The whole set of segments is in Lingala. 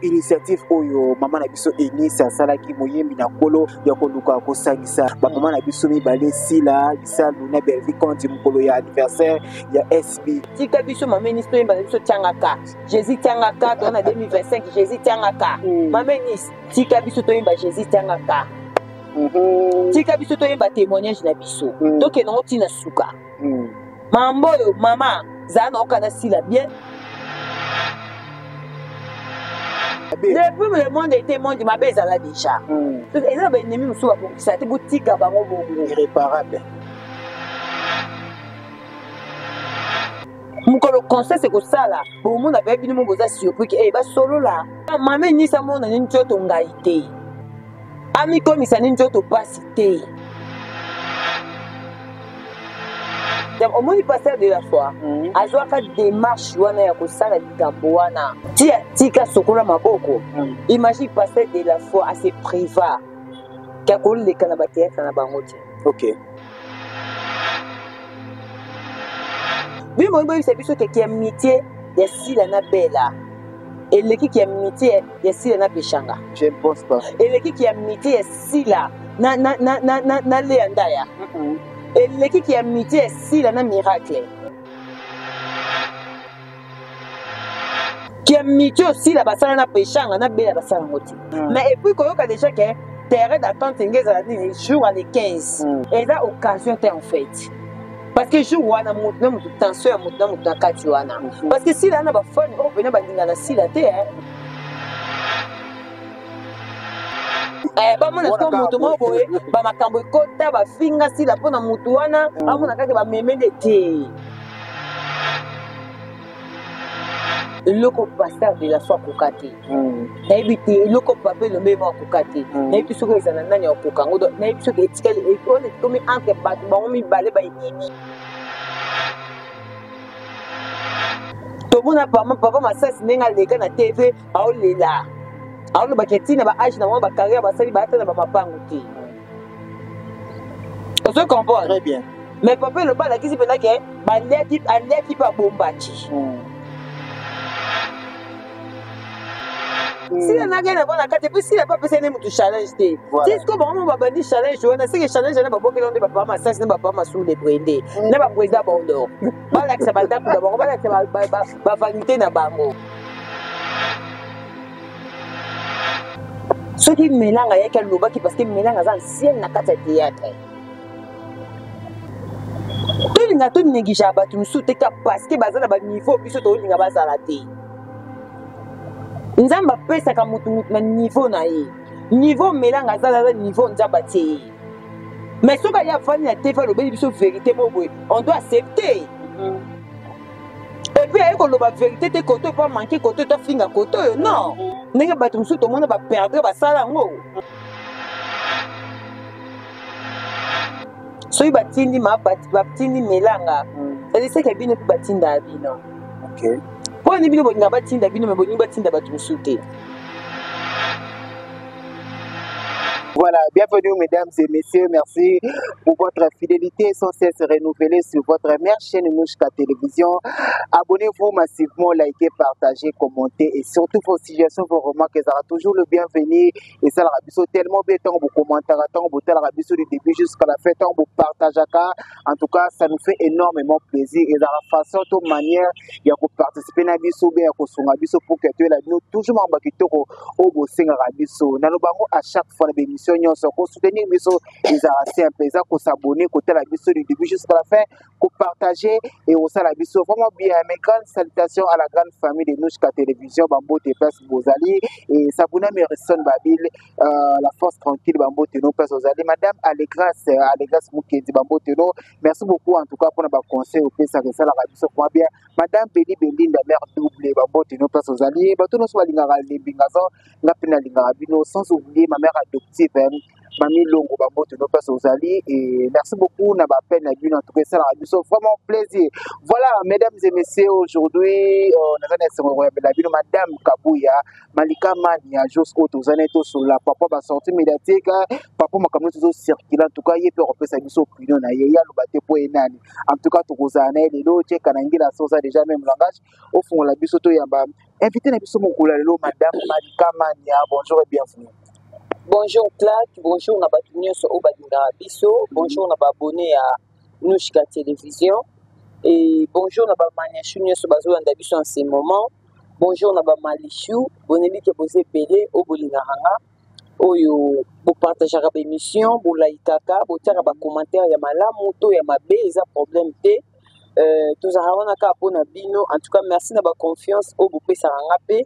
initiative oyo mama na biso Eunice asalaki moyembi na kolo ya koluka kosangisa ba mama na biso mibale sila bisalu na belvi konti mukolo ya anniversaire ya SB tika biso mama Eunice toyemba na biso tiangaka Jésus tiangaka tona 2025 Jésus tiangaka mama Eunice tika biso toyemba Jésus tiangaka tika biso toyemba témoignage na biso tokende ngo tina suka mambo oyo mama zana okana sila bien. Depuis le monde était monde ma belle là déjà. Et là ben ennemi muso ba ça te boutique bango bongo irréparable. Mukolo conseil c'est que ça là pour monde avait bino mo boza surpris que eh ba solo là. Mama ni sa mona ni njoto ngaite. Ami comme ça ni njoto pasité. Au moins, il passait de la foi. A joué à démarche, wana ya kosala likambo wana. Tika sokola maboko. Imagine passer de la foi à ses privats. Kakoli le kanabate na bangote. OK. Oui, moi c'est biso qui amitié ya sila na bela. Et le qui amitié ya sila na peshanga. Je ne pense pas. Et le qui amitié ya sila na leandaya. Et l'équipe qui a amitié si la miracle. Qui a amitié aussi la bassana na péchanga na bela bassana moti. Mais et puis quand on a déjà que terrain d'attente ngeza jour à les 15. Et là occasion t'es en fait. Parce que jour wana na mutu tension mutu na mutu na kati wana. Parce que si là na ba fone on venait ba dinga na si la té ba mona ko mutu mo boye ba makambo ekota ba finga sila pona mutu wana amona kake ba memende te loko pasteur de la foi kokate na ebité loko papé le même kokate na ebi soko ezana nani okokango na ebi soko etikali on est comme entre bato ba mi balé ba yini to mona papa masasi nenga leka na TV aolela alors baketina ba âge na mo ba carrière ba sali ba tana ba mapango ti. On se comprend très bien. Mais papa le bala qui se pena que ba l'équipe pa bombachi. Si la nage na bona kate puis si la papa c'est mutu challenge te. Si ce que bon ba bandi challenge on a c'est que challenge na ba boke londe ba papa masasi na ba papa sous les brindés. Na ba président bondo. Ba la que ça ba da ba la que ba vanité na bango. Ce qui mélange avec le lobaki parce que mélange à ancien na kata théâtre. Tout le monde tout néglige à battre nous sauter parce que bazana ba niveau biso to linga bazala te. Nzamba pesa ka mutu na niveau na ye. Niveau mélange à niveau nzamba te. Mais ce qu'il y a fani na tefa lo biso vérité mo boy, on doit accepter. Et puis avec la vérité te côté pas manquer côté to finga côté non. Nenga bato musu to mona ba perdre ba sala ngo. So i batindi ma batindi melanga. C'est que bino batinda bino. OK. Pour ni bino boninga batinda bino me boninga batinda bato musu te. Voilà, bienvenue mesdames et messieurs, merci pour votre fidélité sans cesse renouvelée sur votre mère chaîne Mouchka Télévision. Abonnez-vous massivement, likez, partagez, commentez et surtout vos suggestions, vos remarques, ça sera toujours le bienvenu et ça sera tellement bien tant vous commentez, tant vous tellement du début jusqu'à la fin, tant vous partagez. En tout cas, ça nous fait énormément plaisir et dans la façon, de manière, il y a pour participer à biso bien pour que tu es là, nous toujours en bakitoko au bossin à biso. Nalobango à chaque fois la bénédiction. Pour soutenir biso les assez un plaisir pour s'abonner côté la biso du début jusqu'à la fin pour partager et aussi la biso vraiment bien mes grandes salutations à la grande famille de Mouchka Télévision Bambo Tepes Bozali et Sabuna Merison Babil la force tranquille Bambo Teno Pes Bozali madame Allegras Moukendi Bambo Teno merci beaucoup en tout cas pour notre conseil au place ça la biso pour bien madame Beli Belinda mère double Bambo Teno Pes Bozali bato no so linga le bingazo na pena linga bino sans oublier ma mère adoptive Mami Longo Bambote no passe aux alliés et merci beaucoup na ba peine na bien en tout cas ça la biso vraiment plaisir. Voilà mesdames et messieurs aujourd'hui on a la bino madame Kabuya Malika Mania jusqu'au Tozaneto sur la papa ba sortie médiatique papa makamno toujours circuler en tout cas il peut repasser sa biso opinion na ya lo baté po enani en tout cas to kozana les lo che kanangi la sosa déjà même langage au fond la biso to yamba invité na biso mokula lelo madame Malika Mania bonjour et bienvenue. Bonjour Clark, bonjour na batu nyonso o badingara biso, bonjour na abonné à Nushka Télévision et bonjour na ba maniachu nyonso bazolanda biso en ce moment. Bonjour na ba malichou, bonebi ke boze pelé o bolingaranga oyo bo partager ba émission, bo laikaka, bo tiaka ba commentaire ya malamu to ya mabe eza problème te. Tozara wana ka pona bino, en tout cas merci na ba confiance o bo pesa ngape.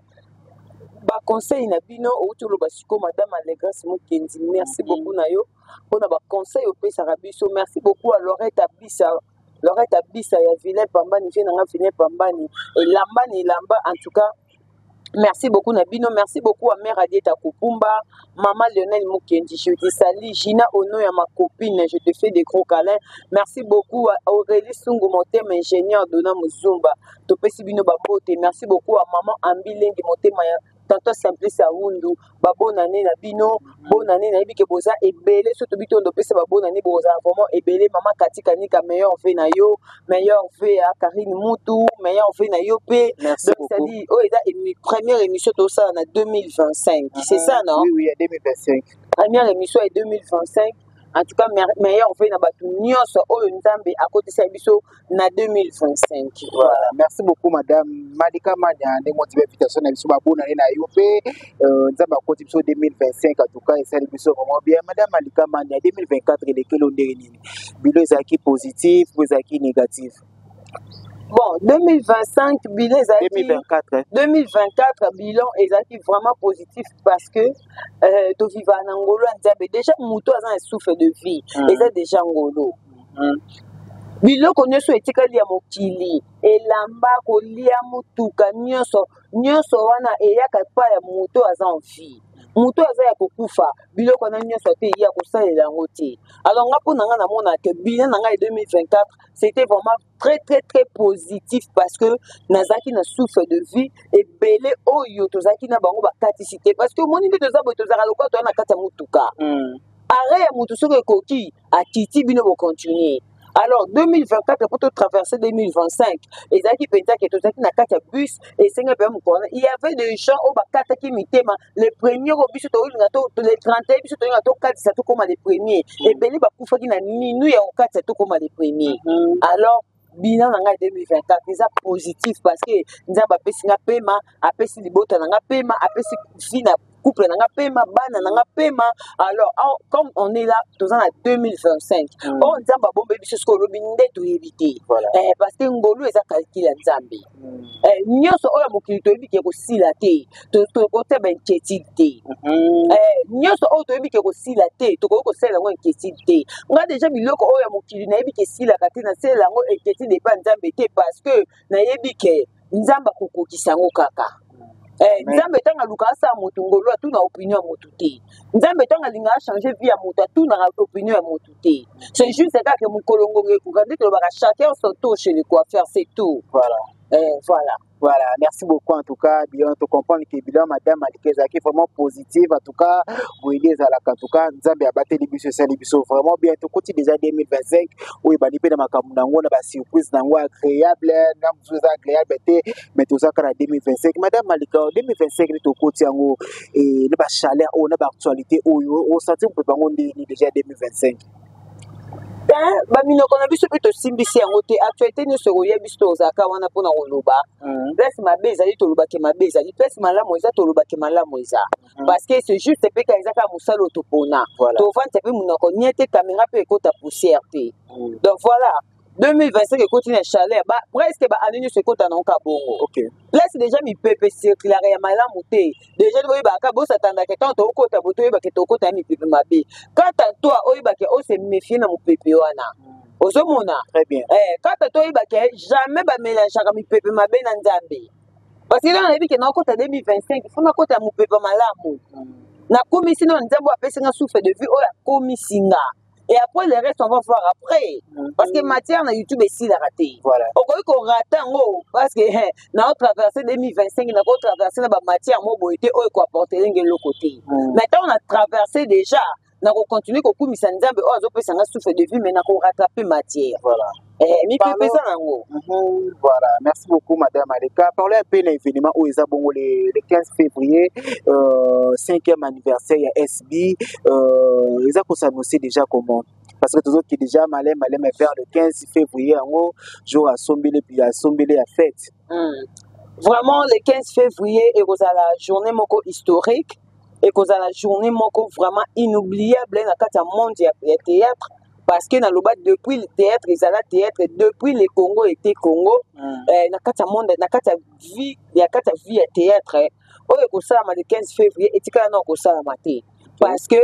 Ba conseil na bino autour ba siko madame Allégresse Mukendi merci beaucoup na yo pona ba conseil au pesa biso merci beaucoup à Lorette Abissa ya Vilain Pambani vient na Vilain Pambani et lamba en tout cas merci beaucoup na bino merci beaucoup à mère Adieta Kupumba maman Lionel Mukendi je te salue Gina Ono ya ma copine je te fais des gros câlins merci beaucoup à Aurélie Sungu Motema ingénieur Dona Muzumba to pesi bino ba bote merci beaucoup à maman Ambilengi Motema Tantôt Simplice Awundu, bonne année na bino, bonne année na ibi ke boza ebele surtout bito ndo pesa bonne année boza vraiment ebele maman Katika Nika meilleur fait na yo, meilleur fait à Karine Moutou, meilleur fait na yo pe. Donc ça dit oh eza une première émission tout ça en 2025. C'est ça non? Oui, 2025. Première émission est 2025. En tout cas meilleur fait na batu nyonso oyo nzambe à côté sa biso na 2025. Voilà, merci beaucoup madame Malika Mania de motiver invitation na biso ba bonne année na yo pe nzambe à côté biso 2025 en tout cas et ça biso vraiment bien madame Malika Mania 2024 de quel ondere nini bilo ezaki positif ou ezaki négatif. Bon, 2025, bilan 2024 bilan est vraiment positif parce que tu vis en Angola, déjà, Mouto a un souffle de vie, et c'est déjà Angolo. Bilan qu'on a souhaité qu'il y a Mokili, et l'amba qu'on y a Moutuka, nyonso wana et ya pas ya Mouto a en vie. Mouto aza ya kokufa biloko na nyonso te ya kosalela yango te. Alors nga po nanga na mona que bilan nanga 2024 c'était vraiment très très très positif parce que nazaki na souffle de vie et belé oyo tozaki na bango bakatisité parce que moni nde tozabo tozaka lokwa to na kata mutuka arrêt ya mutu soko ekoki atiti bino bo continuer. Alors 2024 pour traverser 2025 ezaki penza ke tozaki na kata bus et senga pe mukona il y avait des gens au bakata ki mitema les premiers au biso to les 31 biso to ngato katisa to comme les premiers et beli bakufa ki na ninu ya okatisa to comme les premiers. Alors bilan nanga 2024 eza positif parce que nzamba pesi nga pema apesi libota nanga pema apesi fina couple nanga pema bana nanga pema. Alors comme on est là tous en 2025 on nzamba bombe biso sko lobinde to éviter parce que ngolu eza calcul nzambe nyonso oyo mokili to yebi ke ko sila te to côté ben inquiétude nyonso oyo to yebi ke ko sila te to ko sela ngo inquiétude nga déjà biloko oyo mokili na yebi ke sila kati na sela ngo inquiétude de pas nzambe te parce que na yebi ke nzamba kokokisa ngo kaka. Nzambe tanga luka sa moto ngolo tu na opinion ya moto te. Nzambe tanga linga changer vie ya moto tu na opinion ya moto te. C'est juste ça que mukolongo ngekukande to baka chacun son tour chez le coiffeur c'est tout. Voilà, merci beaucoup en tout cas. Bien, tu comprends que bilan madame Malika qui est vraiment positive en tout cas. Vous aidez à la en tout cas. Nzambe a battu les biso, c'est les biso vraiment bien. Tu continues déjà 2025 où il va niper dans ma camunango na ba surprise nango agréable, na mzuza agréable mais tout ça quand 2025 madame Malika 2025 tu continues yango et ne ba chaleur ou na ba actualité au senti on peut pas déjà 2025. Bamino kona biso pe to simbisi yango te actualité nyonso oyebi biso tozaka wana mpona koloba place mabe ezali toloba ke mabe ezali place malamu eza toloba ke malamu eza parce que c'est juste pe ka ezaka musalo topona tovanda pe munoko niete caméra pe ekota poussière te donc voilà 2025 continue à chaleur presque année ce côté na ka bongo laisse déjà mi pepe circuler ya malamu te déjà boy ba ka bo satanda ke tant to kota boto ba ke to kota mi pepe mabe quand toi oyiba ke o se méfier na mo pepe wana ozomona très bien quand toi oyiba ke jamais ba mélange ka mi pepe mabe na nzambe parce que là on a dit que na kota 2025 il faut na kota mo pepe malamu Na komisi non nzambo apesi nga souffle de vie oya komisi nga. Et après le reste on va voir après parce que matière na YouTube ici la raté. Voilà. Okoki ko rata ngo parce que na on traverser 2025 na ko traverser na ba matière mo boité oyo ko apporter ngelo côté. Maintenant on a traversé déjà na ko continuer ko kumisa nzambe oyo azopesa nga souffle de vie mais na ko rattraper matière. Voilà. Mi pepe ça nango. Voilà, merci beaucoup madame Aleka. Parlez un peu de l'événement où ils ont le 15 février 5e anniversaire il y a SB ils ont s'annoncer déjà comment parce que tous autres qui déjà malais mais vers le 15 février en haut jour à Sombele puis à Sombele à fête. Vraiment le 15 février et vous avez la journée moko historique et vous avez la journée moko vraiment inoubliable dans le monde du théâtre. Parce que dans le bas depuis le théâtre, ils allaient théâtre depuis le Congo était Congo. Na kata monde, na kata vie, ya kata vie à théâtre. Oye ko sala ma le 15 février et tika na ko sala maté. Parce que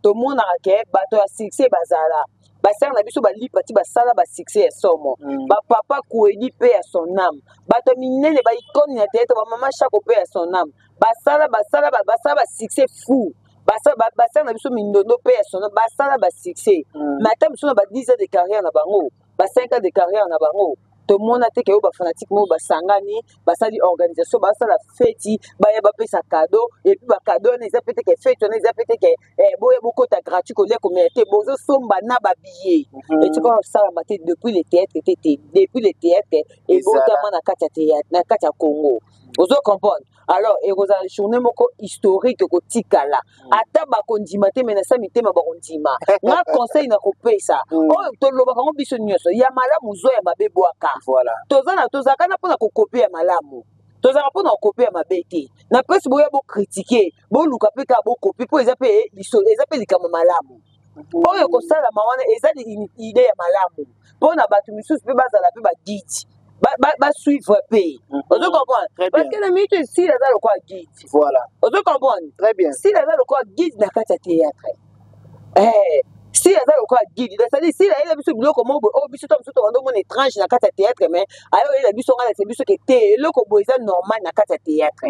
tout le monde a ke bato ya succès bazala. Ba sala na biso ba li pati ba sala ba succès somo. Ba papa Kouedi paix à son âme. Bato minene ba icône ya théâtre ba maman Chako paix à son âme. Ba sala ba succès fou. Basala na biso mindondo pe sono basala ba succès matin biso na ba 10 ans de carrière na bango ba 5 ans de carrière na bango to mona te ke ba fanatique mo basangani basali organisation basala fête ba ya ba pesa cadeau et puis ba cadeau na ezapete ke fête na ezapete ke boya boko ta gratuit ko le communauté bozo somba na ba billet et tu vois ça maté depuis le théâtre depuis le théâtre et botama na kata théâtre na kata Congo ozo comprendre. Alors, et vous avez journée moko historique ko tikala. Ata ba kondima te menasa mitema ba kondima. Nga conseil na ko pesa. Oh to loba ko biso nyoso. Ya malamu zo ya mabe boaka. Voilà. Tozaka na pona ko copier ya malamu. Tozaka pona ko copier ya mabete. Na pesi boya bo critiquer, bo luka pe ka bo copie po ezape likama malamu. Oyo ko sala mawana ezali idée ya malamu. Pona batu misusu pe bazala pe ba guide. Ba suivre paix. Vous comprenez? Parce que la minute si là le quoi guide. Voilà. Vous comprenez? Très bien. Si là le quoi guide na kata théâtre. Si là le quoi guide, c'est-à-dire si là il a biso biloko mo o biso to ndo mon étrange na kata théâtre mais ayo il a biso ngala c'est biso ke té loko boisa normal na kata théâtre.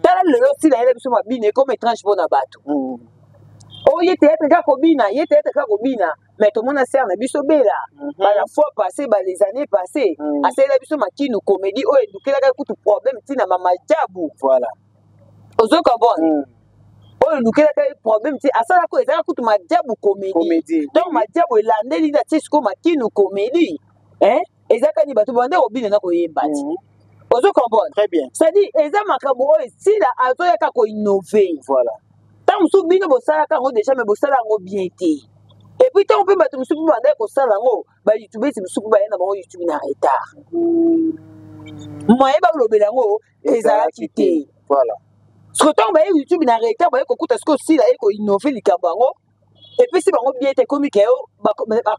Tala le si là il a biso mabine comme étrange bona bato. Oh il était kobina mais tout le monde a servi biso bela la fois passée les années passées assez la biso makino comédie oh eduquer la kutu problème tina mama jabu voilà ozo kabon oh eduquer la problème ti asala ko ezaka kutu majabu comédie donc majabu elandeli na tisiko makino comédie ezaka ni bato bande obina na ko yebati ozo kabon très bien ça dit eza makabo oh si la azo yaka ko innover voilà. Tant que vous bino bosala kango déjà mais bosala ngo bien été et puis tant on peut battre musu pour banda ko sala ngo ba YouTube c'est musu pour ba na YouTube na retard moi ba lobela ngo ezala kité voilà ce temps ba YouTube na retard ba ko kuta ce que si la ko innover likambo ngo et puis si bango bien été comique ba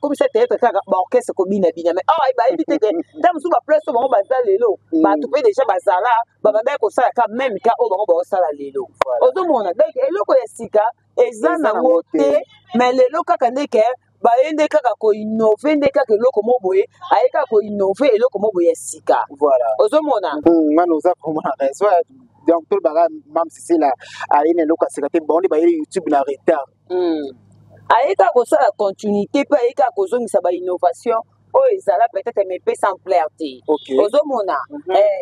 comme ça tête ka ba orchestre ko bina mais ba éviter que tant musu ba place bango ba za lelo ba tu peux déjà ba zala ba banda ko sala ka même ka o bango ba sala lelo ozo mona donc eloko ya sika eza na moté mais lelo kaka ndeke ba ende kaka ko innover ndeke kaka eloko mo boye ayeka ko innover eloko mo boye sika voilà ozo mona manoza comment raison donc tout le bagage même si c'est là aline eloko sika te bon ba YouTube na retard ayeka ko sala continuité pe ayeka ko zongisa ba innovation oh ezala peut-être mais pe sans clarté ozo mona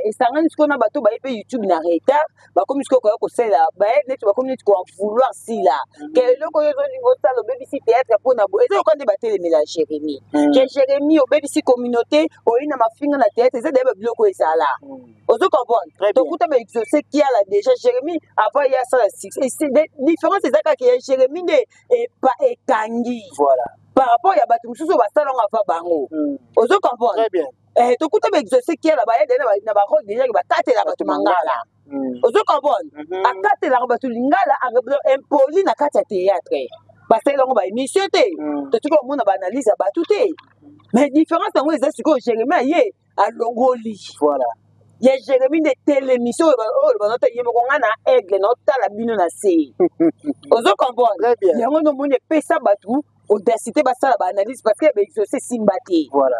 esangani siko na bato ba pe YouTube na retard ba comme siko ko sala ba net ba comme net ko vouloir si là que loko yo zo sala BBC théâtre pour na bo ezo ko de batele mela Jérémy que Jérémy au BBC communauté o ina mafinga na théâtre ezade ba biloko ezala ozo comprendre to kuta ba exaucer qui a là déjà Jérémy avant il y a ça et c'est différence ezaka que Jérémy et pas ekangi voilà par rapport à battu mususu basala nga fa bango ozo comprendre très bien to kuta ba exaucer qui la ba na ba ko déjà ba tatela ba mangala ozo comprendre akatela ba tu lingala impoli na kati ya théâtre basala nga ba émission te to tuko mona ba analyse ba tuté mais différence ngo eza siko Jérémy ye a longoli voilà ya Jérémy de télémission ba nota yemo ko ngana aigle na tala bino na se ozo comprendre très bien yango no mone pesa batu audacité basala ba analyse parce que exaucer simbati voilà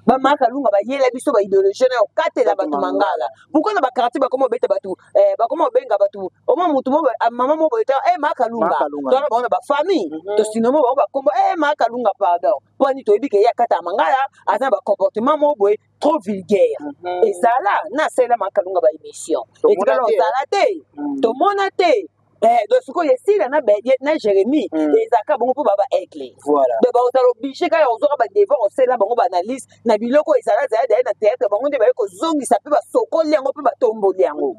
ba makalunga ba yela biso ba idéologie na okatela batu mangala pourquoi na ba quartier ba komo beta batu ba komo benga batu au moins mutu mo maman mo beta makalunga to na ba famille to sinomo ba kombo makalunga pardon poni to ebi ke ya kata mangala ata ba comportement mo boy trop vulgaire et ça là na c'est la makalunga ba émission et tu alors ça là té to monate donc ce qu'on essaie là na Jérémie et Zaka bon pour baba éclair voilà de ba otalo biche ka on zora ba devant on sait là bon ba analyse na biloko ezala za na théâtre bon on ba ko zongi ça peut ba sokoli yango peut ba tomboli yango.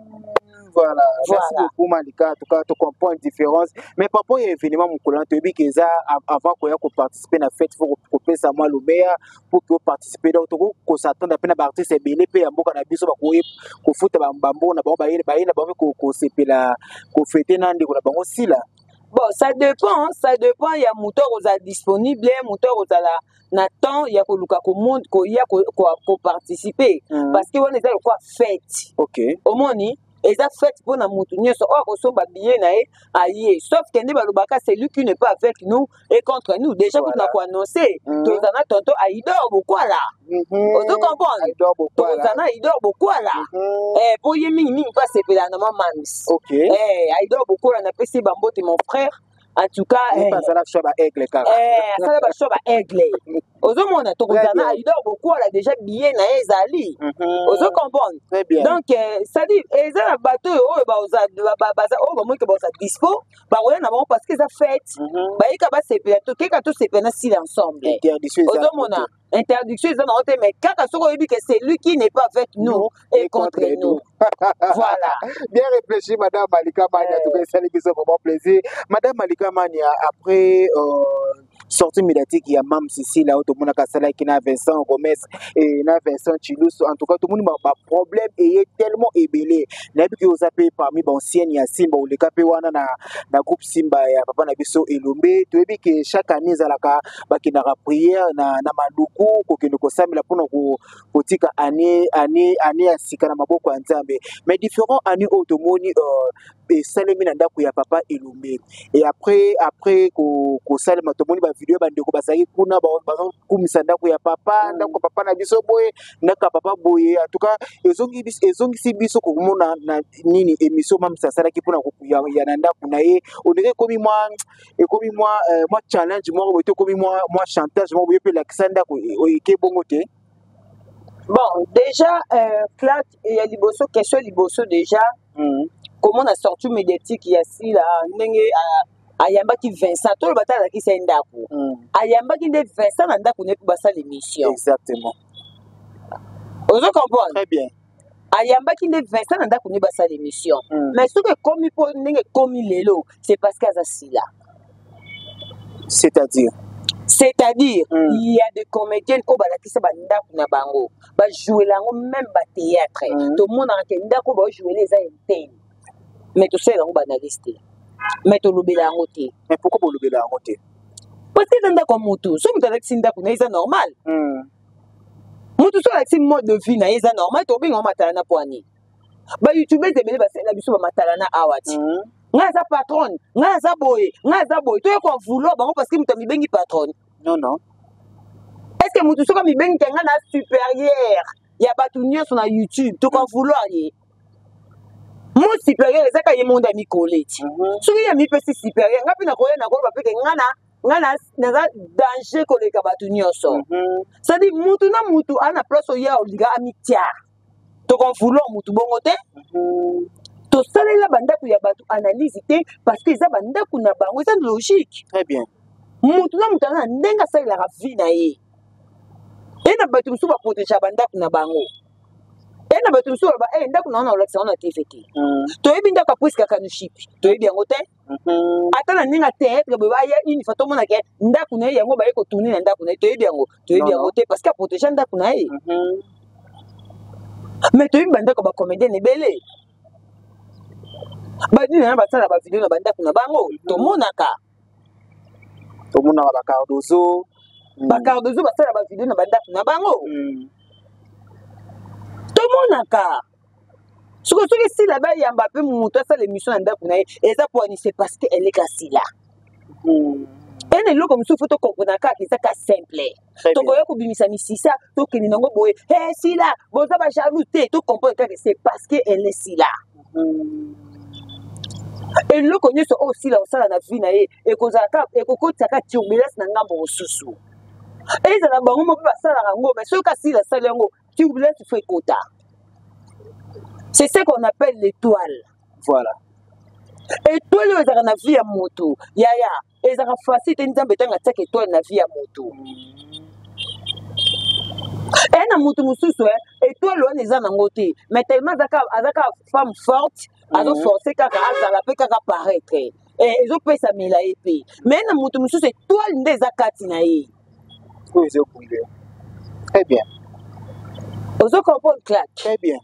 Voilà, merci beaucoup Malika, en tout cas tu comprends une différence mais par rapport à l'événement mon tu dis que ça avant qu'on participer à la fête faut couper ça moi le meilleur pour que participer donc qu'on s'attend à peine à partir c'est belé pe amboka na biso ba ko futa ba mbambo na ba ko sepela ko fêter nandi ko na bango si là. Bon, ça dépend, il y a moteur aux disponible, moteur aux la na temps, il y a ko monde ko y a ko participer parce que on est là quoi fête. OK. Au moni et ça fait pour na mutu nyoso o so ba billet na aye sauf que ne balobaka celui qui n'est pas avec nous et contre nous déjà vous n'a quoi annoncer to zana tonto aidor beaucoup là on te comprendre to zana aidor beaucoup là pour yemi mingi pas c'est pela na mamis OK aidor beaucoup là na pesi bambote mon frère en tout cas ça la choba aigle kaka ça la choba aigle ozomona to zana aidor beaucoup là déjà billet na ezali ozo comprendre très bien donc ça dit ezala bateau o ba oza o ba mo ke ba oza dispo ba oya na bon parce que ça fête ba yika ba sepela to keka to sepela si ensemble ozomona interdiction ezana ote mais kaka soko yebi que c'est lui qui n'est pas avec nous et contre nous. Voilà. Bien réfléchi madame Malika Mania, tout cas ça qui sont vraiment plaisir madame Malika Mania après sortie médiatique il y a Mam Sissi là tout le monde a sala qui na Vincent Gomez et na Vincent Chilous en tout cas tout le monde a problème et est tellement ébélé na bi ki ozape parmi ba ancienne ya Simba ou le kapé wana na groupe Simba ya papa na biso Elombe to yebi que chaque année zalaka ba ki na prière na maluku ko ke ko samela pona ko tika année ya sika na maboko ya Nzambe mais différent année automoni et salemi na ndako ya papa Elombe et après ko salema to moni ba video ba ndeko basaki kuna ba kumisa ndako ya papa ndako papa na biso boye ndako papa boye en tout cas ezongi si biso ko mona na nini émission même ça sala ki pona ko ya na ndako na ye on dirait comme moi challenge moi komi moi chantage moi boye pe la kisanda ko ke bongo te. Bon déjà Clark et ya liboso question liboso déjà comment on a sorti médiatique ya si là ndenge ayambaki Vincent to le batala ki c'est ndako ayambaki de Vincent na ndako ne ba sa l'émission exactement ozo comprendre très bien ayambaki de Vincent na ndako ne ba sa l'émission mais ce que comme pour ndenge comme lelo c'est parce qu'à si là c'est-à-dire il y a des comédiens ko balakisa ba ndako na bango ba jouer lango même ba théâtre to mona ke ndako ba jouer les interne mais to c'est lango ba analyste mais to lobela yango te mais pourquoi bo lobela yango te parce que ndako mutu so mutu alakisi ndako na eza normal mutu so alakisi mode de vie na eza normal to bingo matala na poani ba youtubeurs ebele ba sela biso ba matala na awati nga za patron nga za boy to ko vouloir bango parce que mutu mi bengi patron non est-ce que mutu so mi bengi nga na supérieur ya batu nyonso na YouTube to ko vouloir ye mon supérieur ezaka ye monde ami collège soki ya mi pesi supérieur nga pina koya na ko ba peke nga na danger ko le kabatu nyonso ça dit mutu na mutu ana place ya oliga amitia to ko vouloir mutu bongo te to salela bandako ya batu analyse te parce que za bandako na bango c'est logique très bien mutu na mutu na ndenga salela ka vie na ye et na batu musu ba protéger bandako na bango et na batu musu ba ndako na olakisa na TVT to yebi ndako presque ka nuship to yebi yango te ata na ninga théâtre ba ya une photo mona ke ndako na yango ba ko tourner na ndako na to yebi yango te parce que protéger ndako na ye mais to yebi bandako ba comédien ebele badi na basala ba video na bandako na bango to monaka ba Cardozo basala ba video na bandako na bango to monaka soki si la ba yamba pe mutu asala émission na ndako na ye eza poani c'est parce que elle est kasi là ene eloko mosusu tokokona kaka ezaka simple tokoya kobimisa misisa tokende nango boye sila boza bajaloux te tocomprendre kaka c'est parce que elle est sila eloko nyonso oyo sila osala na vie na ye ekokotisaka turbulence na ngambo mosusu ezala bango moko basalaka yango mais soki asila asali yango turbulence fo ekota. C'est ce qu'on appelle l'étoile. Voilà. Étoile oyo ezalaka na vie ya moto yaya ezalaka facile te nzambe ntango atiaka étoile na vie ya moto na moto mosusu étoile wana eza nango te mais tellement azaka femme forte azoforce kaka azala mpe kaka paraître ezopesamela ye mpe mais na moto mosusu étoile nde eza kati na ye oyo ezokule. Très bien. ozocomprendre claque. Très bien.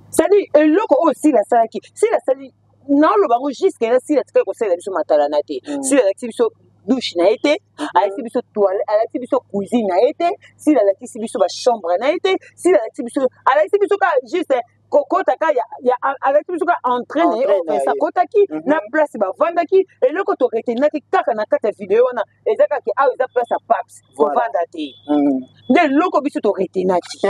C'est-à-dire eloko oyo sila asalaki sila asali naoloba yango jusque là sila tikali kosala biso matala na te sila alakisi biso douche na ye te alakisi biso toile alakisi biso cuisine na ye te sila alakisi biso bachambre na ye te sila alakisi biso ka juste kokota ka alakisi biso ka entrée na ye oyo esakotaki na place bavandaki eloko toretenaki kaka na kati ya video wana eza kaka awa eza place ya paps kovanda te nde eloko biso toretenaki.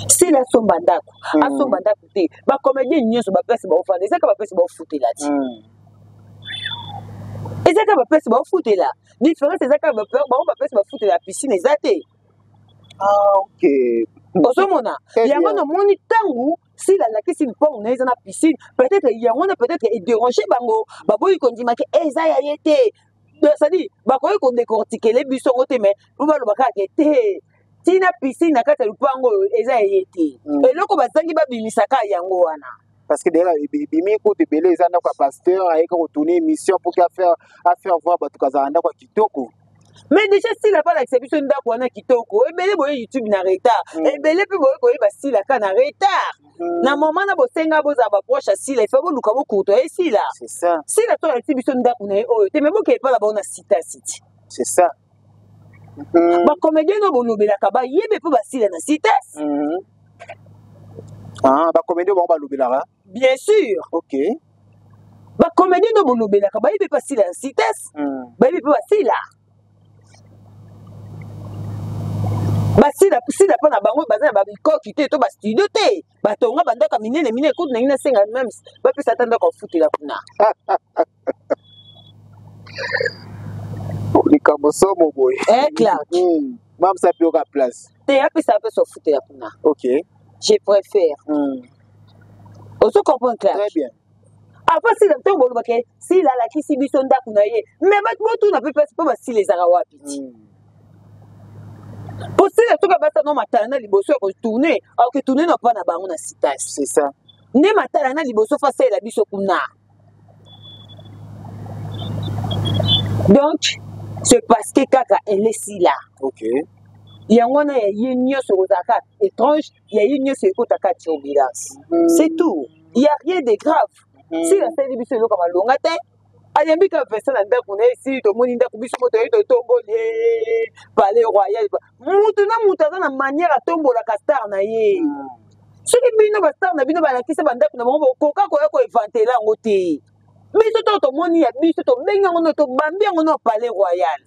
Sila asomba ndako te bacomédien nyonso bapesi baofanda ezaka bapesi baofutela ti ezaka bapesi baofutela différence ezaka bango bapesi bafutela ya piscine eza te ozomona yango namoni ntango sila alakisi lipongo na ye eza na piscine peut-être yango na peut-être edérange bango baboyi kondimaki eza ya ye te c'est-à-dire bakoki kodécortikele biso ngo te mais po balobaka ke te tina piscine na kati ya lupango eza ye te eloko bazangi babimisaka yango wana parce que déjà bimi ko de belé eza ndako ya pasteur ayeka kotourner émission pour faire voir bato kazala ndako ya kitoko mais déjà sila pa lakisa biso ndako wana kitoko ebele boye YouTube na retard ebele mpe boye koyeba sila ka na retard na moment na bosenga bozala baproche ya sila ifa boluka bokuto ye sila sila to alakisi biso ndako na ye oyo te me bokeye pa na bao na sita siti c'est ça. bacomédien no bolobelaka bayebe mpe basila na sites bacomédien bango balobelaka bien sûr bacomédien no bolobelaka bayebe mpe basila na sites bayebe mpe basila mpo na bango baza na babikoki te to bastudio te batonga bandako ya minene kutu na ngi nasenga meme bapesa ata ndako afutela kuna likambo somo boye Clark mamsa mpe oka place te apesa apesa ofutela kuna je préfère ozo comprendre Clark très bien après sila ntango bolobake sila alakisi biso ndako na ye mais bato botuna mpe place mpo basila ezaka wapi ti po sila toka basa no matala na liboso ya kotourne akotourne na mpa na bango na sitage c'est ça nde matala na liboso fa salela biso kuna donc c'est parce que kaka elle est si là yango wana ya ye nyonso kozalaka étrange ya ye nyonso ekotaka turbulence c'est tout il y a rien de grave si asali biso eloko malonga te ayambi ka verse na ndako na ye si tomoni ndako biso moto yei totomboli palais royal mutu na mutu aza na manière atombolaka star na ye soki bino bastar na bino balakisa bandako na bango bokoka koya koevantela yango te biso to tomoni ya biso tobengi yango no tobambi yango no palais royal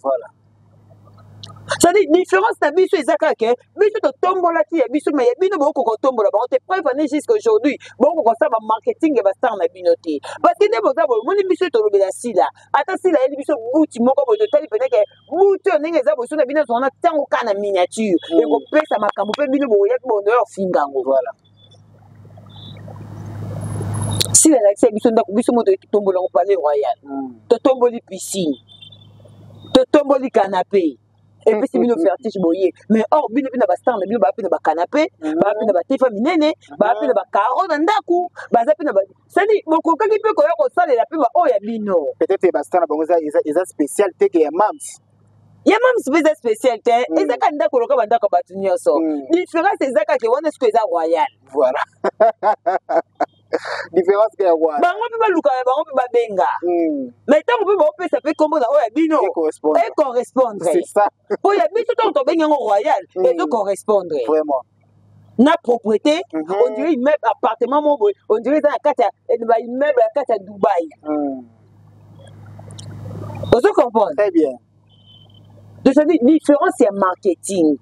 c'est-à-dire différence na biso eza kaka biso totombolaki ya biso mais ya bino bokoka kotombola bango te preuve ane jusqu'à aujourd'hui bokoka kosala bamarketing ya bastar na bino te parce que nde boza bomoni biso tolobela sila ata sila yeli biso buti moko boye totali peneke buti oyo ndenge eza boso na bino tozona ntango ka na miniature ekopesa makambo mpe bino boyaki bondo ya ofinga yango sila alakisi ya biso ndako biso moto totombola yango palais royal totomboli piscine totomboli canapé epesi bino vertige boye mais or bino mpe na bastar na bino baa mpe na bacanapé baa mpe na batefa minene baa mpe na bacaro na ndako baza mpe na sadi bokokaki mpe koya kosalela mpe baoyo ya bino peut-être bastar na bango eza spécial teke ya mams mpe eza spécial te ezaka ndako loka bandako ya bato nyonso différence eza kaka wana siko eza royal voilà différence ke ya roi bango mpe balukaka bango mpe babenga mais ntango mpe baopesa mpe nkombo na oyo ya bino ecorrespondre c'est ça po ya biso ntango tobengi yango royal ezocorrespondre vraiment na propriété on dirait immeuble appartement moko on dirait dans la carte ba immeuble à carte à Dubaï vous comprenez très bien donc ça dit différence c'est marketing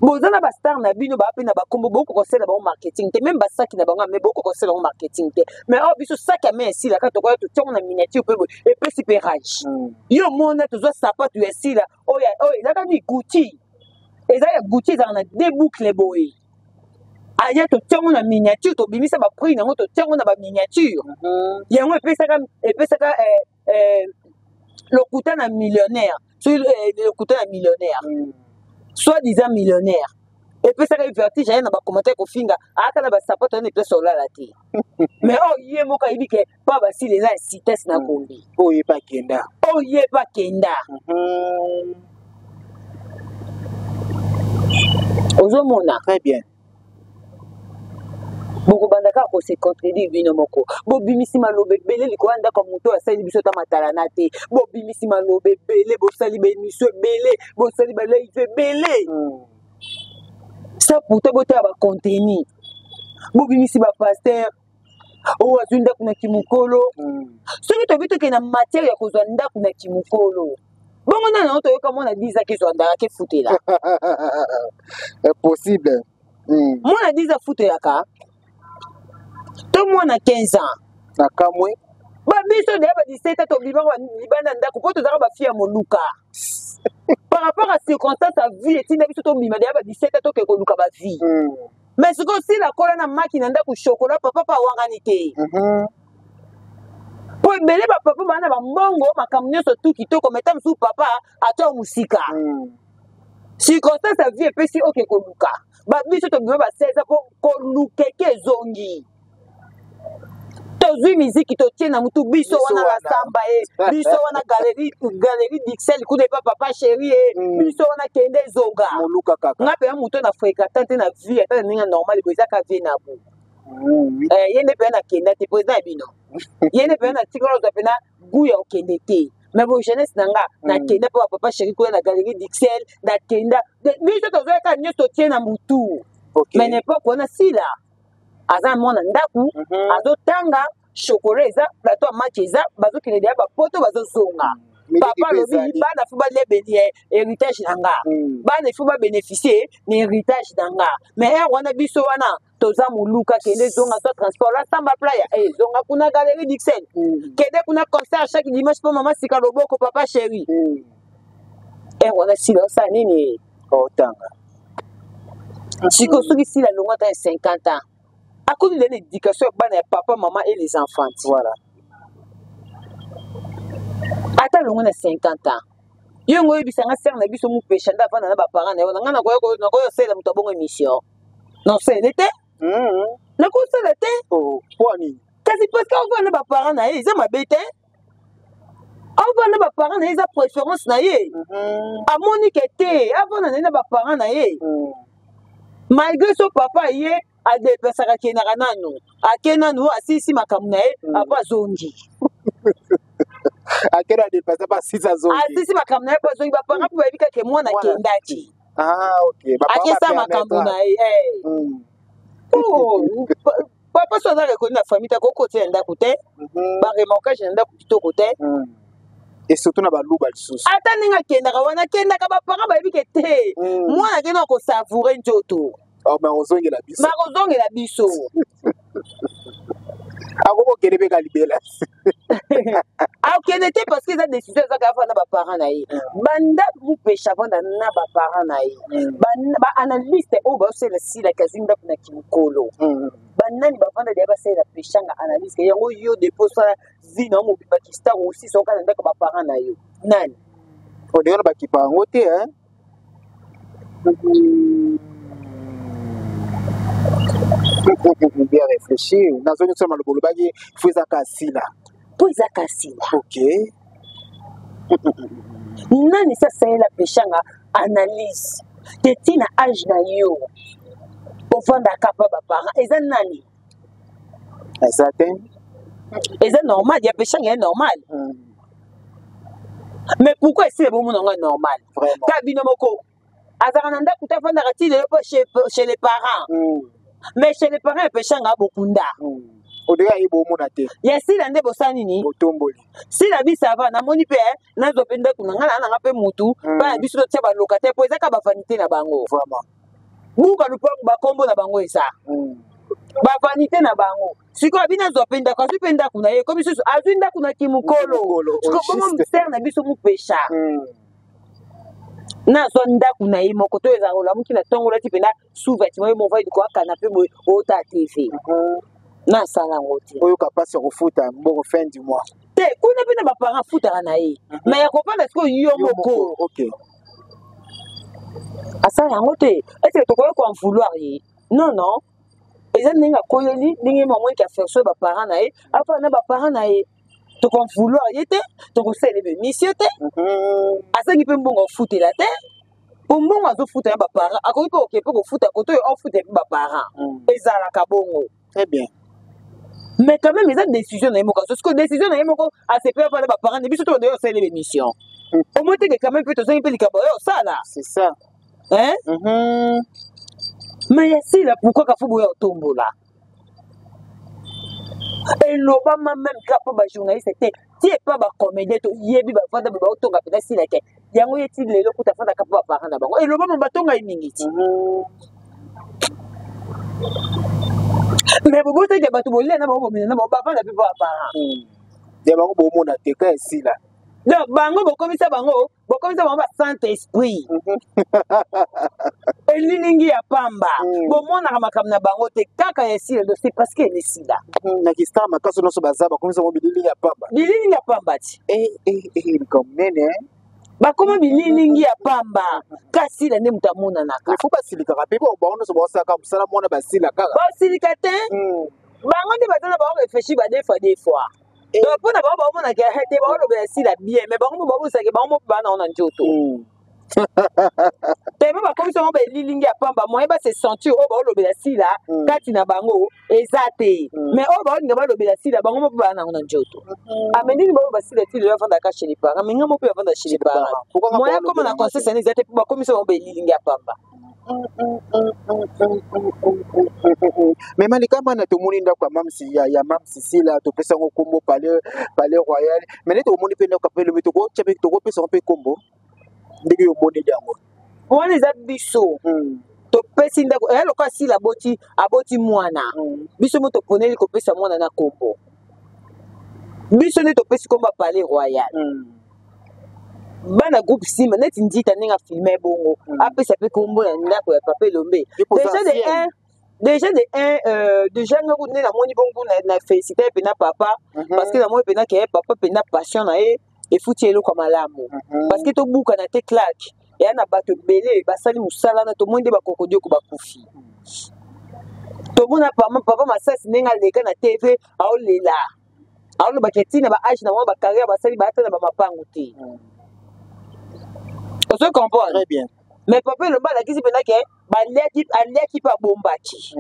bon ça na ba star na bino ba pe na ba kombo beaucoup conseil na ba marketing te même ba sac na ba mais beaucoup conseil na marketing te mais oh biso sac à main ici là quand tu vois tu tournes na miniature peu et puis c'est pérage yo mona tu vois sapato tu ici là oh là quand ni Gucci et ça Gucci ça na deux boucles boy aya to tournes na miniature to bimisa ba prix na to tournes na ba miniature yango et puis ça le coût na millionnaire sur le coût na millionnaire soi-disant millionnaire et puis ça vertige na ba commentaire ko finga aka na ba sapato na place ola la te mais oh yé moka ibi ke pas ba si les gens cites na kombi oh yé pas kenda ozomona très bien boko bandaka ko se contredire bino moko bo bimisi malobe belé liko anda ko moto asali biso ta matala na te bo bimisi malobe belé bo sali be miso belé bo sali ba live belé ça pourtant bo ta ba contenu bo bimisi ba pasteur o azunda kuna kimukolo soki to bito ke na matière ya kozwa ndako na kimukolo bongo na to yoka mona 10 ki zo ndaka ke futela possible mona 10 futela ka to mwana 15 ans na kamwe ba biso de ba 17 to libanda ndako po to zaka ba fia moluka par rapport à circonstance à vie etinda biso to bima de ba 17 to ke ko luka ba vie mais ce que si la cola na makina ndako chocolat papa pa wangani te po belé ba papa bana ba mbongo makambo nyonso tu kitoko meta msu papa ato musika circonstance à vie epesi oke ko luka ba biso to bima ba 16 po ko lukeke zongi tozwi miziki totie na mutu biso wana basamba biso wana galerie Dixel kuna epa papa chéri biso wana kende zonga nga mpe ya mutu na fréquentant te na vie ata na ndenge normal bo ezaka vie na bo ye nde mpe na kenda te po eza ya bino ye nde mpe na tikala ozwa mpe na gu ya okende te mais bo jeunesse na nga na kenda mpe bapapa chéri kuna na galerie Dixel na kenda biso tozoyaka nyonso totie na mutu mais n'époque wana sila aza mwana ndaku azotanga chocolat eza plateau match eza bazokende deya bapoto bazozonga papa lobi bana fu balebeli héritage na nga bana fu babénéficie na héritage na nga mais wana biso wana toza moluka kende zonga to transport la samba playa zonga kuna galerie Dixel kende kuna concert chaque dimanche po mama sika loboko papa chéri wana sila osa nini otanga siko soki sila longa ta 50 ans à cause de l'éducation de papa, maman et les enfants. Voilà. Attends, on a 50 ans. Yo ngoy bisanga ser na biso mu peshanda fa na ba parents na nga na ko sela mutabongo émission. Non c'est l'été? Na ko sela té? Oh, poani. Kasi parce que on va na ba parents na ils ma bête. On va na ba parents na ils a préférence na ye. A Monique té, avant na ba parents na ye. Malgré son papa yé a dépensaka kenaka nanu akena nu asisi makambo na ye apa zongi akena dépensaka pa sisa zongi asisi makambo na ye pa zongi bapanga mpo bayebika ke mwana kendaki ok akesa makambo na ye papa so aza rekoni na famille ta kokotia ndako te baremorkage na ndako kitoko te et surtout na baluba lisusu ata ndenge akendaka wana akendaka bapanga bayebike te mwana akenda kosavoure nzoto makozongela biso akokokende mpe kalibela akende te parce que eza décision ezaka afa na baparent na ye banda mupesha vanda na baparent na ye baanalyste oyo baosala sila kasi ndako na kimokolo banani bavanda deya basalela peshanga analyse yango yo deposala zina omobimaki star aussi soka na ndako baparent na yo nani odenge na bakipa yango te bien réfléchir nazongi soma lobolo baki fo ezaka asila po ezaka asila ok nani sasalela peshanga analyse te ntina age na yo ovandaka pa baparent eza nani eza te eza normal ya peshanga ya normal mais pourquoi esila bomonanga normal ka bino moko Azaranda kuta fanda kati le chez les parents. Mais chez les parents pechanga bokunda. Odega ibo monate. Ya si lande bosani ni. Otomboli. Si la bi ça va na moni pe na zopenda kuna ngana na pe mutu ba biso tia ba locataire po ezaka ba vanité na bango. Vraiment. Buka lupango ba kombo na bango esa. Ba vanité na bango. Siko abina zopenda kwa zopenda kuna ye comme biso azinda kuna kimukolo. Siko como mystère na biso mu pecha. Na zonda kuna ye moko to eza ola muki na tongo lati pena sous-vêtement mo va ko canapé mo ota TV. Na sala ngoti. Oyo kapasi refuta mboko fin du mois. Te kuna pena ba parents futa na ye. Mais ya kopana siko yo moko. OK. Asala ngote. Est-ce que to ko en vouloir ye? Non non. Eza ninga koyeli ninga maman qui a fait ça ba parents na ye. Apa na ba parents na ye. To kon vouloir yete, to ko célébrer mission te. Asangi pe mbongo futa la te. Pour mbongo azo futa ba parents. Akoki ko ke ko futa ko to yo futa ba parents. Ezala ka bongo. Très bien. Mais quand même, ils ont une décision dans les mots. Parce que décision dans les mots, à ces pères, les parents, et puis surtout, on fait l'émission. Au moins, tu es quand même plutôt un peu de ça là. C'est ça. Hein? Mais ici, là, pourquoi il faut bouger au tombeau là? Et l'Obama, même capable de journaliste, c'était, tu n'es pas comédien, tu y es bien, tu vas au tombeau, tu si la quête. Il y a un peu de l'eau pour ta femme, capable de parler d'abord. Et l'Obama, bâton a une minute. Mais vous voyez que bateau bolé na bango na ba fa na pe ba parents. Ya bango bo mona te ka ici là. Donc bango bo komisa bango ba Saint-Esprit. Eliningi ya pamba. Bo mona ka makam na bango te kaka ici là c'est parce que est ici là. Na kista makaso no so bazaba komisa mo bilili ya pamba. Bilili ya pamba ti. Comme nene. Ba koma bililingi ya pamba kasi la nde mutamona naka. Il faut pas silika pe ba ono so ba saka musala mona ba sila kaka. Ba silika te. Bango ndi batana ba réfléchir ba des fois. Donc pour na ba mona ke hete ba lo ba sila bien mais bango ba sa ke bango ba na ona njoto. Tellement ba comme ça on ba lilingi ya pamba moi ba se sentir o ba lo ba sila kati na bango ezate. Mais o ba nga ba lo ba sila bango mo ba na ona njoto. Ameni ba ba sila ti le vanda ka chez les parents mais nga mo pe vanda chez les parents. Moi comme na conseil ni ezate ba comme ça on ba lilingi ya pamba. Mais malika mana to moni ndako mamsi ya mamsi sila to pesa ngo kombo palais royal mais ne to moni pe ndako pe le to ko tchabe to ko pesa pe kombo ndenge yo moni yango on les a biso to pesi ndako elo ka sila aboti mwana biso mo to poneli ko pesa mwana na kombo biso ne to pesi kombo palais royal bana groupe sima net ndita ninga filmer bongo apesa pe kombo na ndako ya papa Lombe déjà nga ku na moni bongo na féliciter pe na papa parce que na moi pe na ke papa pe na passion na e futi elo kwa malamu parce que to buka na te claque ya na bato belé basali musala na to monde ba kokodio ko bakufi to mona papa masasi ninga leka na TV aolela aolo baketina ba age na moi ba carrière basali ba tana ba mapangu te. On se comprend très bien. Mais papa le bas la kisi pena ke ba l'équipe a bombaki.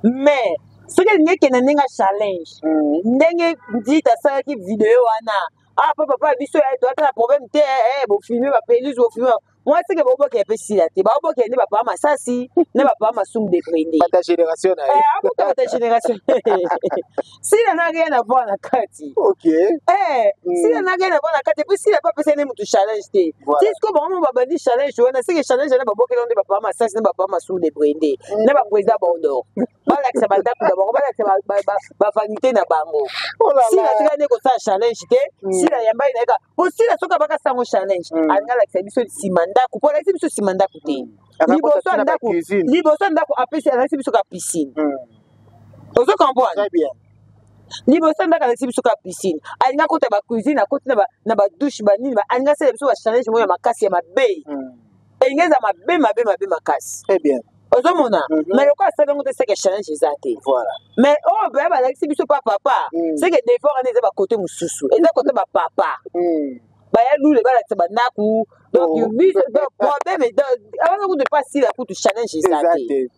Mais ce que n'est que na challenge. Ndenge dit ça qui vidéo ana. Ah papa biso ya doit un problème te bo filmer ba peluche bo filmer. Moi c'est que bobo ke pesi la te. Bobo ke ne papa masasi, ne papa masum de prendre. Ta génération na. Ta génération. Si la n'a rien à voir na kati. OK. Si la n'a rien à voir na kati, puis si la pas pesi ne mutu challenge te. Si ce que bon ba bandi challenge, on a c'est que challenge na bobo ke ne papa masasi ne papa masum de prendre. Ne ba président bondo. Ba la que ça ba ndako d'abord, ba la que ba vanité na bango. Si la tika ne ko sa challenge te, si la yamba ina ka. Aussi la soka baka sango challenge. Anga la que biso simanda ku pour la biso simanda ku te. Liboso ndako apesi ala biso ka piscine. Ozo comprendre? Très bien. Liboso ndako ala biso ka piscine. Alinga kota ba cuisine, akoti na ba douche ba nini ba anga sele biso ba challenge mo ya makasi ya mabe. Engeza mabe makasi. Très bien. Ozo mona. Mais le quoi ça donc c'est que challenge ezate. Voilà. Mais oh ba la biso papa. C'est que des fois on est ba côté mususu. Et là côté ba papa. Ba ya lule ba la tsabandaku. Donc you vis the problème et avant de passer la pour challenge ezate.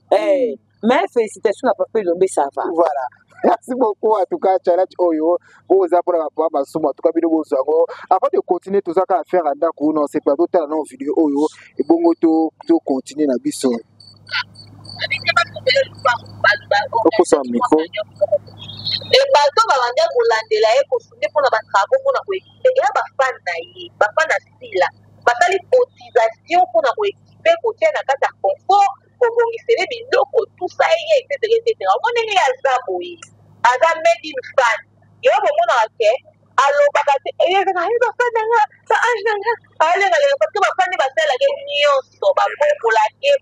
Mais félicitations à Papa Lombe, ça va. Voilà. Merci beaucoup en tout cas challenge oyo aux apports à papa en tout cas vidéo avant de continuer tout ça à faire à d'accord non c'est pas tout à non vidéo oyo et bon to continuer na biso pour son micro et bato babanda kolandela ye kosunde mpona batravo mpona koekipe eya bafane na ye bafane asila basali cotisation mpona koekipe kotia na kati ya confort kobongisele biloko tusa ye etc omoni ndenge aza boye aza made in fan yo bomonaka ke alobaka te eyezaka ye bafane nanga baage nanga alengalenga parce que bafane basalelaka nyonso babokolake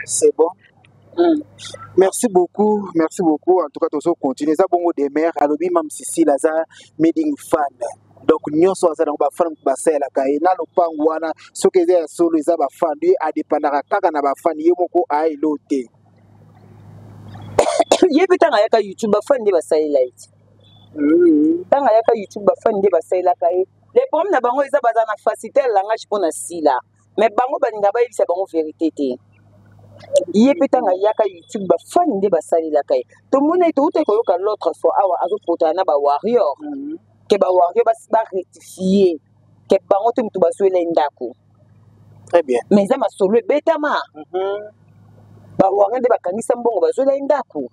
c'est bon. Merci beaucoup. En tout cas, tous continuer. Ça bon des mères. Alors même si la za meeting fan. Donc nous sommes dans ba fan ba sela kai na lo pangwana so que za solo za ba fan lui a dépendra kaka na ba fan yemoko ai lote. Yebitanga yaka YouTube ba fan de ba sela it. Tanga yaka YouTube ba fan de ba sela kai. Les problèmes na bango eza baza na facilité langage pour na sila. Mais bango baninga ba yebisa bango vérité te. Yebitanga yaka YouTube ba fan de ba sela kai. To mona to uta ko yoka l'autre fois awa azo potana ba warrior. Que ba warrior ba rectifier. Que bango to mutu ba suela ndako. Très bien. Mais ça ma solo betama. Ba warrior de ba kanisa mbongo ba suela ndako.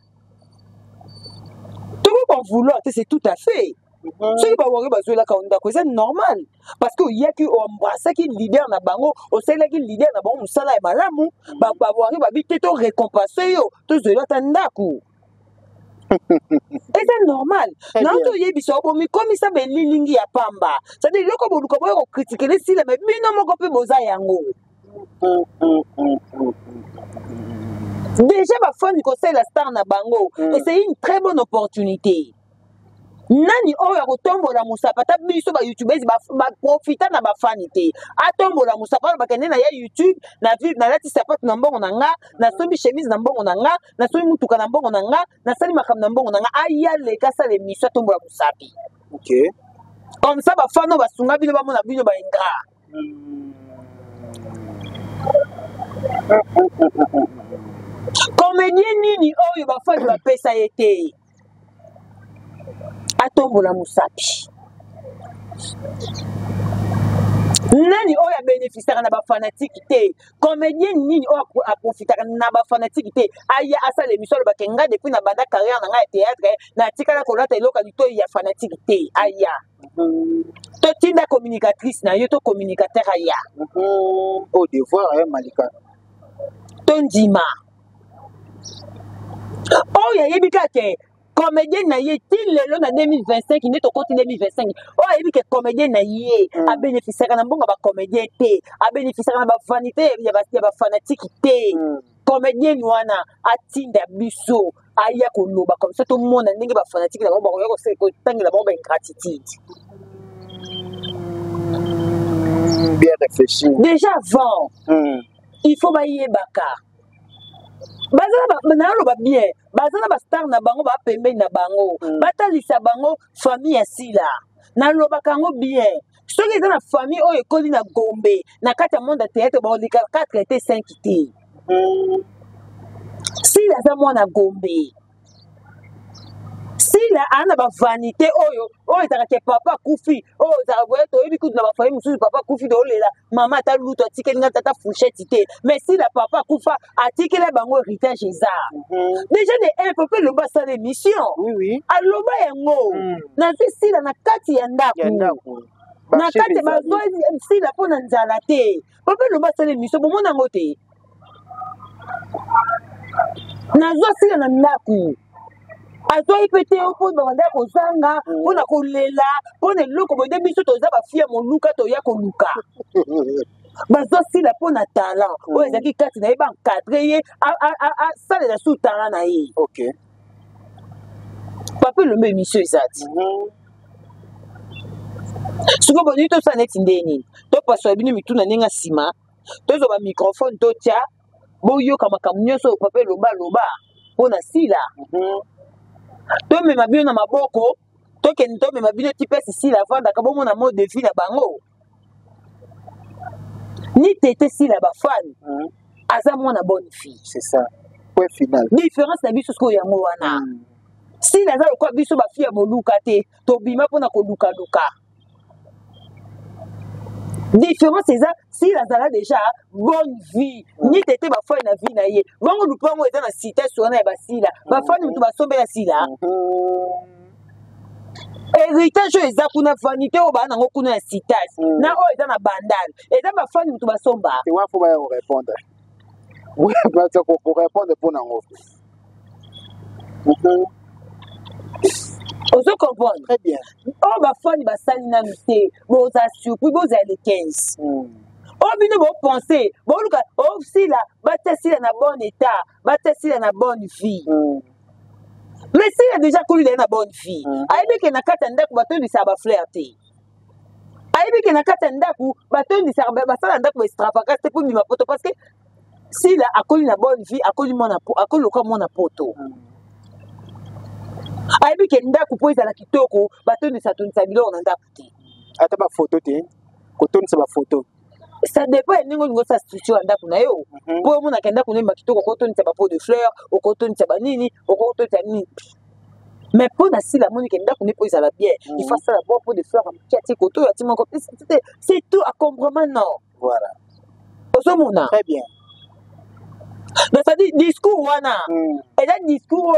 Tout le monde vouloir c'est tout à fait. Ce ba wari ba zola ka ndako c'est normal parce que il y a qui embrasser qui leader na bango o sela qui leader na bango musala e malamu ba wari ba bité to récompenser yo to zola ta ndako et c'est normal non to yebiso bo mi comme ça be lilingi ya pamba ça dit loko bo luko bo critiquer les sila mais bino moko pe boza yango déjà ba fani ko c'est la star na bango et c'est une très bonne opportunité. Nani oya kotombola musapa ta biso ba youtubers ba profita na ba fanité atombola musapa ba kende na ya YouTube na vie na lati sapatu na mbongo na nga na sombi chemise na mbongo na nga na sombi mutuka na mbongo na nga na sali makam na mbongo na nga aya le kasa le miso atombola musapi. OK. Comme ça ba fano ba sunga bino ba mona bino ba ingra. Comédien nini oyo ba fano ba pesa été. Atombola musapi nani oya bénéficiaire na ba fanatique te comédien nini oya profitaka na ba fanatique te aya asala émission ba kenga depuis na banda carrière na nga théâtre na tikala ko lata eloka lito ya fanatique te aya to tinda communicatrice na yo to communicateur aya au devoir Malika to ndima oya yebika te comédien na ye til lelo na 2025 ne to koti 2025 o ayebi ke comédien na ye a bénéficier na mbongo ba comédien te a bénéficier na ba vanité ya ba fanatique te comédien wana atinda biso aya ko loba comme ça tout le monde ndenge ba fanatique na ba ko se ko tangela ba ingratitude bien réfléchi déjà avant il faut ba yebaka bazana na loba bien bazana ba star na bango ba pembe na bango batalisa bango famille ya sila na loba kango bien soki eza na famille oyo ekoli na Gombe na kati ya monde ya théâtre ba olika 4 te 5 te sila za mwana Gombe sila ana ba vanité oyo ezaka ke papa kufi oyo ezaka boye toyebi kutu na ba famille mosusu papa kufi de olela mama ata luto atikeli nga tata fourchette te mais sila papa kufa atikela bango héritage eza déjà de un peu le basa l'émission oui aloba yango na sila na kati ya ndako na kati bazwa sila po na nzala te papa le basa l'émission bomona ngo te nazwa sila na ndako azoi pete opo banda kozanga pona kolela pona eloko boye biso toza bafia moluka toya koluka bazwa sila pona talent oyo ezalaki kati na ye baencadre ye asalela su talent na ye OK papa elombe émission eza ti sikoyo boni tosala neti ndeni topasola bino mituna ndenge nsima tozwa bamicrophone totya boyoka makambo nyonso oyo papa eloba aloba mpona sila to mema bino na maboko tokende to mema bino ti pesi sila avandaka bomona mode de vie na bango ni tete si la bafani aza mwana bonne fille. C'est ça. Point final. Différence na biso ko yango wana. Si la za ko biso ba fille moluka te to bima pona ko luka luka. Différence c'est ça si la zala déjà bonne vie ni tete ba fani na vie na ye. Bongo lupango eza na cité so na ba sila. Ba fani mutu ba sombe ya sila. Héritage eza kuna vanité o ba na ngokuna ya citage. Na o eza na bandane. Eza ba fani mutu ba somba. Tu vois faut pas répondre. Oui, parce qu'on peut répondre pour nous. On se comprend. Très bien. Oh, ma femme, ma salinité, vos surpris, vos années 15. Oh, bien, vous pensez, bon, oh, si là, Batassi est en bon état, Batassi est en bonne vie. Mais s'il a déjà connu une bonne vie, aïe, qu'il n'a qu'à attendre que bateau du sabbat flirter. Aïe, qu'il n'a qu'à attendre que bateau du sabbat extravagance pour lui, parce que si là, a connu une bonne vie, a connu mon apoto. Aïe, qu'il n'a qu'à poser la kitoko, bateau du saton sabilo, on a d'appuyer. Attends, ma photo, t'es, coton, c'est ma photo. Ça dépend de sa structure en dakunayo. Pour moi, on a qu'on aime kitoko, coton, c'est pas pot de fleurs, au coton, c'est pas nini, au coton, c'est nini. Mais pour la monique, on est posé à la bière. Il faut ça la boire pour de fleurs, c'est tout à comprendre, non. Voilà. Très bien. Donc ça dit discours wana. Et là discours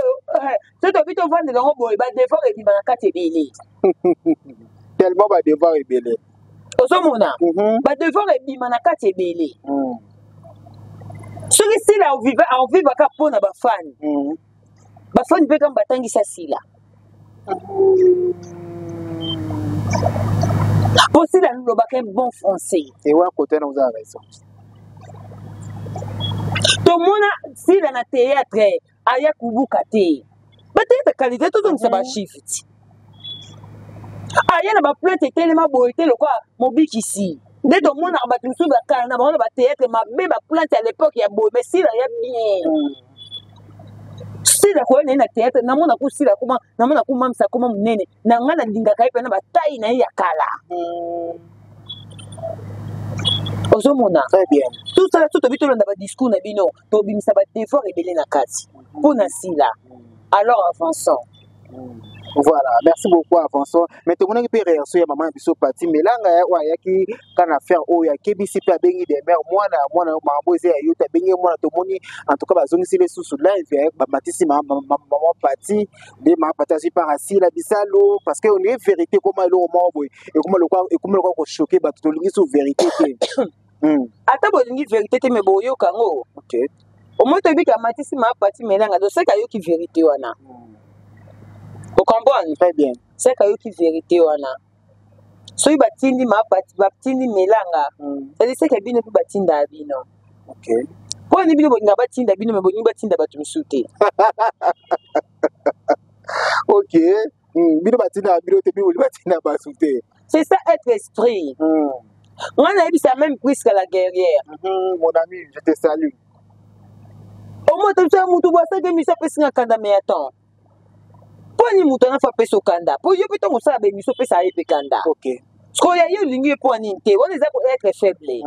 c'est to bito vendre dans boy ba devoir et bi banaka tebele. Tellement ba devoir et belé. Osomona. Ba devoir et bi banaka tebele. Celui ci là on vivre ka pona ba fan. Ba fan be kam batangi sa sila. Pour cela nous le bac bon français. Et ouais côté nous a raison. Tout le monde, si dans le théâtre, il y a Kouboukaté. Peut-être qualité, tout le monde s'est chiffre. Il y a une plainte tellement beau, le quoi, mon bic ici. Dès que le monde a battu sous la canne, on a théâtre, ma bébé plainte à l'époque, il y a beau, mais si il y a bien. Si la quoi, il y a théâtre, n'a mon accouche, si la comment, n'a mon accouche, même ça, comment mon nez, n'a rien à dire, n'a pas taille, n'a y a kala. Très bien. Tout ça, tout le monde a discours, n'a bino, to bim sabat d'effort et belé na kati. Pour Nassila. Alors avançons. Voilà, merci beaucoup avançons. Mais tout le monde peut réagir à maman biso parti mais là il y a qui quand affaire oh ya kebisi pe bengi des mères moi mamboze ya yuta bengi moi to moni en tout cas bazongi sile sous live ba matisi maman parti de ma partage par assis la bisalo parce que on est vérité comment le moment boy et comment le quoi choqué ba to lingi sur vérité ata bolingi vérité te me boyo kango. OK. Au moins to bi ka matisi ma parti melanga do se ka yo ki vérité wana. Vous comprenez? Très bien. C'est qu'il y a une vérité. Si vous batindi ma batindi melanga, c'est-à-dire que vous ne pouvez pas batindi abino. OK. Quand vous ne batindi abino, mais vous batindi batumsute. OK. Bino batindi abino, te bino batindi basute. C'est ça être esprit. On a eu ça même plus que la guerrière. Mon ami, je te salue. Au moins tu sais mutu boisa que mi sa pesinga kanda me attend. Poni mutu na fa peso kanda. Po yo pito musala be mi so pesa yepe kanda. OK. Sko ya yo lingi po ninte, on les a être faible.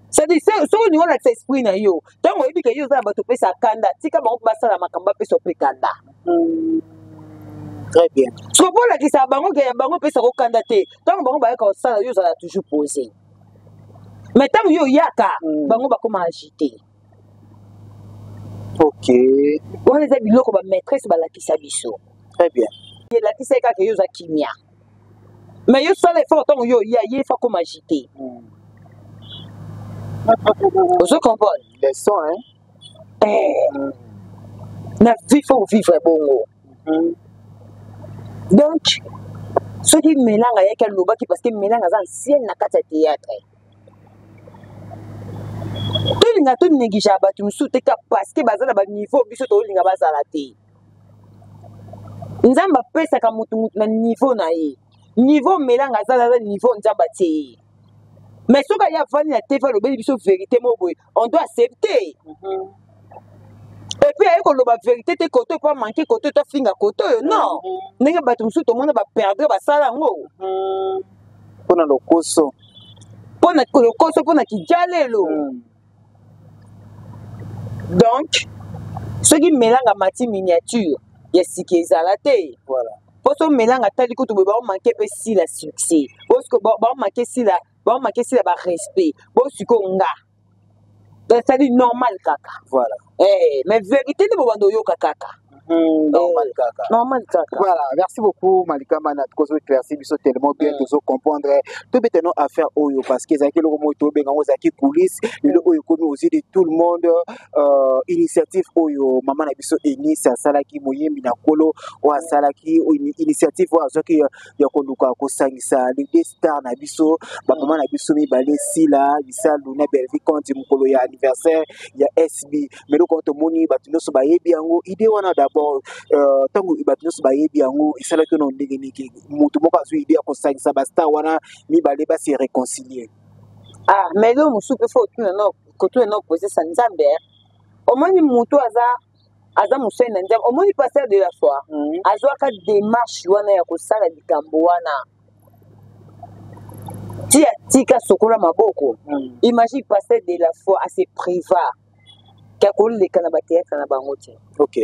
C'est-à-dire so ni on a esprit na yo. Tango yebi ke yo za ba to pesa kanda, tika ba basa la makamba peso pe kanda. Très bien. Ce qu'on a dit, c'est que bango peut se recandidater. Tant que bango va être ça, yo ça toujours posé. Mais tant que yo yaka, bango va comment agiter. OK. On les a dit que ba maîtresse ba la kisabiso. Très bien. Il la kiseka que yo za kimia. Mais yo ça les fort tant yo ya il faut comment agiter. Vous comprenez? Les sons hein. Na vie faut vivre bongo. Donc, ce qui mélange avec quel loba qui parce que mélange à ancien na kata théâtre. Tout le monde néglige à battre une soute parce que bazala ba niveau biso to linga bazala te. Nzamba pesa ka mutu na niveau na ye. Niveau mélange à niveau nzamba te. Mais ce qu'il y a vani na TV le biso vérité mo boy, on doit accepter. Et puis, il y a la vérité, tu ne pas manquer côté, tu finger côté. Non. Tu ne pas tout le monde va perdre, va ça là. Pour le coso. pona kolokoso pona kijalelo donc soki melanga mati miniature ya sika ezala te voilà po so melanga tali kutu boye baomanke mpe sila succès boske baomanke sila barespect bosiko nga c'est normal kaka voilà mais vérité nde bobanda oyoka kaka normal kaka. Normal kaka. Voilà, merci beaucoup Malika Mana de éclaircir biso tellement bien de comprendre tout maintenant affaire oyo parce que zaki loko moto benga zaki coulisses le oyo komi aussi de tout le monde initiative oyo mama na biso Eunice asalaki moyembi na kolo o asalaki initiative oyo azoki ya konduka ko sangisa les deux stars na biso ba mama na biso mi balé sila bisalu na belvi konti mukolo ya anniversaire ya SB mais le compte moni batuno so ba yebi yango idée wana d'abord tango bato so bayebi yango esala que non ndenge niki mutu moko azo idée ya kosangisa ba star wana mibale ba se réconcilier mais lo musu pe faut tuna no poser sa nzambe omoni mutu aza musu na nzambe omoni pasteur de la foi azwaka démarche wana ya kosala likambo wana tika sokola maboko imagine pasteur de la foi à se priva kakoleka na batéâtre na bango te OK.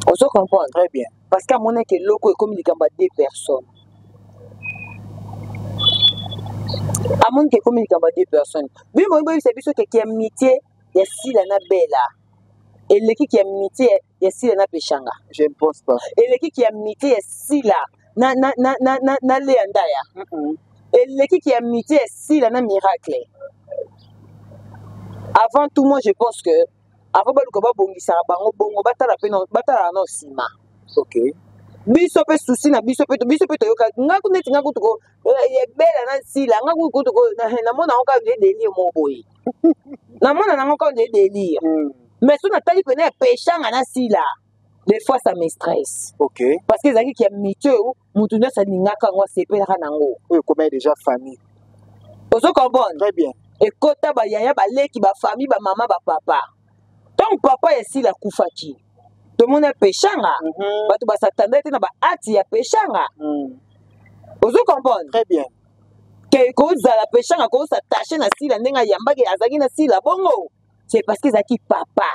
On se comprend très bien parce qu'à mon que loco est comme les deux personnes. À mon que comme les deux personnes. Bien moi c'est biso qui amitié ya sila na bella. Et l'équipe qui amitié ya sila na pechanga. Je ne pense pas. Et l'équipe qui amitié ya sila na leandaya. Et l'équipe qui amitié ya sila na miracle. Avant tout moi je pense que avant baluka babongisa bango bongo batala no sima. OK. Biso pe souci na biso pe yoka ngaku neti ngaku tuko ye bela na sila ngaku tuko na mona oka de délire mo boy. Na mona na oka de délire. Mais so na tali pena pechanga na sila. Des fois ça me stresse. OK. Parce que zaki ki amitié mutu na sa ningaka ngo sepela nango. Oyo comme déjà famille. Ozo comprendre. Très bien. Et kota ba yaya ba leki ba famille ba maman ba papa. Tant papa est si la koufaki. Tout le monde est péchanga. Bato ba s'attendait na ba ati ya péchanga. Ozo comprendre. Très bien. Que cause la péchanga ko s'attacher na si la ndenga yamba ke azaki na si la bongo. C'est parce que zaki papa.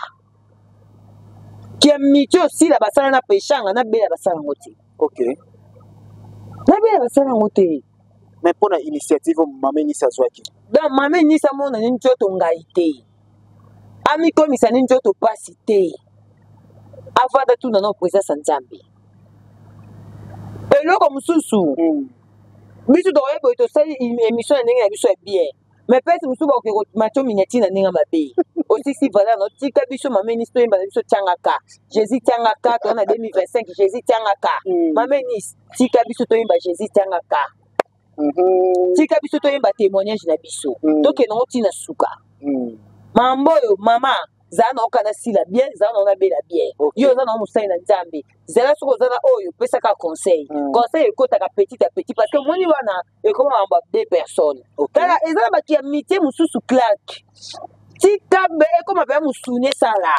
Qui a mis aussi la basala na péchanga na bela basala ngoti. OK. Na bela basala ngoti. Mais pour la initiative maman ni sa zwaki. Donc maman ni sa mona ni njoto ngaité. Ami komisa ni njoto pasi te avanda tuna na présence nzambe eloko mususu biso doyebo tosali émission ndenge na biso ya bien mais peut-être mususu bakoko macho miniati na ndenge mabe aussi si voilà no tika biso mameni sto yemba biso tiangaka Jésus tiangaka to na 2025 Jésus tiangaka mameni tika biso to yemba Jésus tiangaka tika biso to yemba témoignage na biso donc non tina suka mamboyo mama zana okana sila bien zana ona bela bien yo zana musai na nzambe zela soko zana oyo pesa ka conseil conseil ekota ka petit à petit parce que moni wana e comme amba deux personnes kala ezala ba ki amitié mususu claque tika be e comme ba musune sala